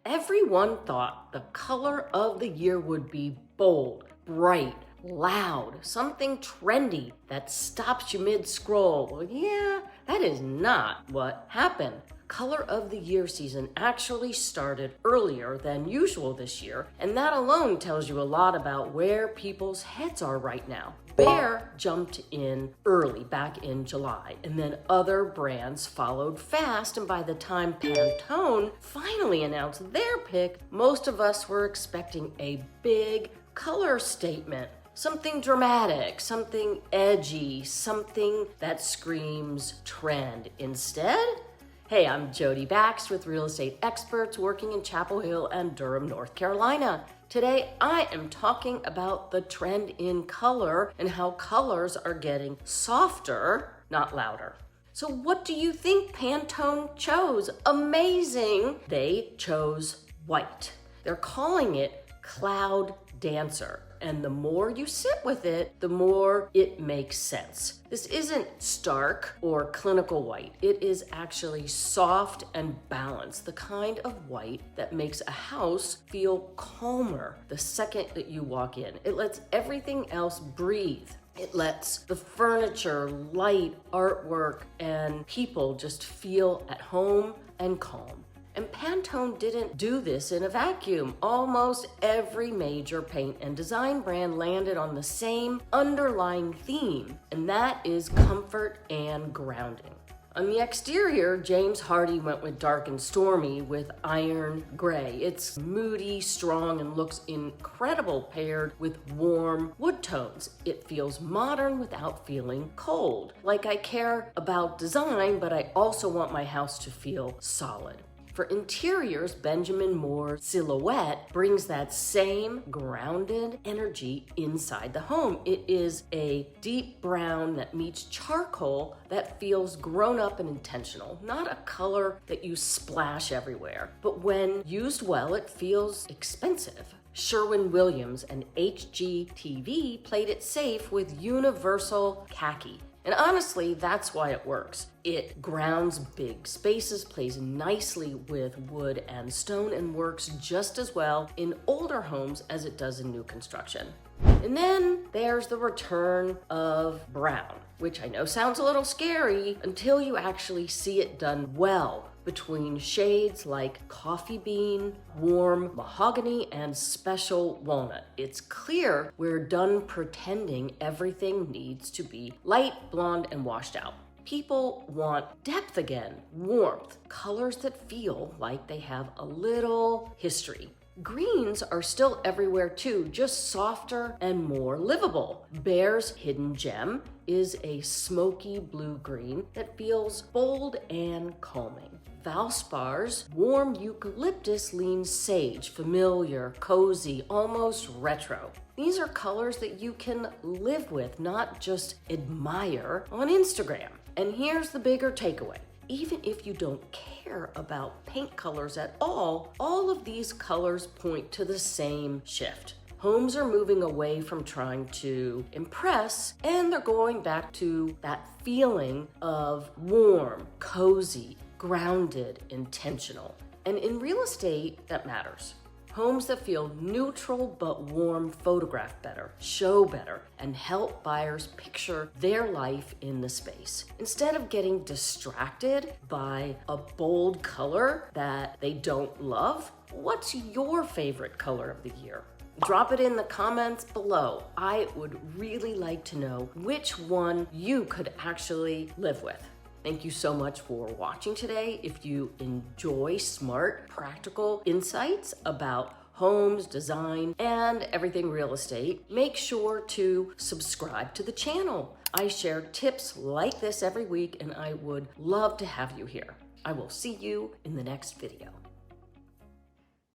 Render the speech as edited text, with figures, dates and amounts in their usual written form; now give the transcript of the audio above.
Everyone thought the color of the year would be bold, bright, loud, something trendy that stops you mid-scroll. Well, yeah, that is not what happened. Color of the year season actually started earlier than usual this year, and that alone tells you a lot about where people's heads are right now. Behr jumped in early back in July, and then other brands followed fast, and by the time Pantone finally announced their pick, most of us were expecting a big color statement. Something dramatic, something edgy, something that screams trend. Instead, hey, I'm Jodi Bakst with Real Estate Experts working in Chapel Hill and Durham, North Carolina. Today, I am talking about the trend in color and how colors are getting softer, not louder. So what do you think Pantone chose? Amazing! They chose white. They're calling it Cloud Dancer. And the more you sit with it, the more it makes sense. This isn't stark or clinical white. It is actually soft and balanced, the kind of white that makes a house feel calmer the second that you walk in. It lets everything else breathe. It lets the furniture, light, artwork, and people just feel at home and calm. And Pantone didn't do this in a vacuum. Almost every major paint and design brand landed on the same underlying theme, and that is comfort and grounding. On the exterior, James Hardie went with dark and stormy with iron gray. It's moody, strong, and looks incredible paired with warm wood tones. It feels modern without feeling cold. Like I care about design, but I also want my house to feel solid. For interiors, Benjamin Moore's silhouette brings that same grounded energy inside the home. It is a deep brown that meets charcoal that feels grown up and intentional, not a color that you splash everywhere. But when used well, it feels expensive. Sherwin and HGTV played it safe with universal khaki. And honestly, that's why it works. It grounds big spaces, plays nicely with wood and stone, and works just as well in older homes as it does in new construction. And then there's the return of brown, which I know sounds a little scary until you actually see it done well between shades like coffee bean, warm mahogany, and special walnut. It's clear we're done pretending everything needs to be light, blonde, and washed out. People want depth again, warmth, colors that feel like they have a little history. Greens are still everywhere too, just softer and more livable. Behr's hidden gem is a smoky blue green that feels bold and calming. Valspar's warm eucalyptus leans sage, familiar, cozy, almost retro. These are colors that you can live with, not just admire on Instagram. And here's the bigger takeaway. Even if you don't care about paint colors at all of these colors point to the same shift. Homes are moving away from trying to impress, and they're going back to that feeling of warm, cozy, grounded, intentional. And in real estate, that matters. Homes that feel neutral but warm photograph better, show better, and help buyers picture their life in the space. Instead of getting distracted by a bold color that they don't love, what's your favorite color of the year? Drop it in the comments below. I would really like to know which one you could actually live with. Thank you so much for watching today. If you enjoy smart, practical insights about homes, design, and everything real estate, make sure to subscribe to the channel. I share tips like this every week, and I would love to have you here. I will see you in the next video.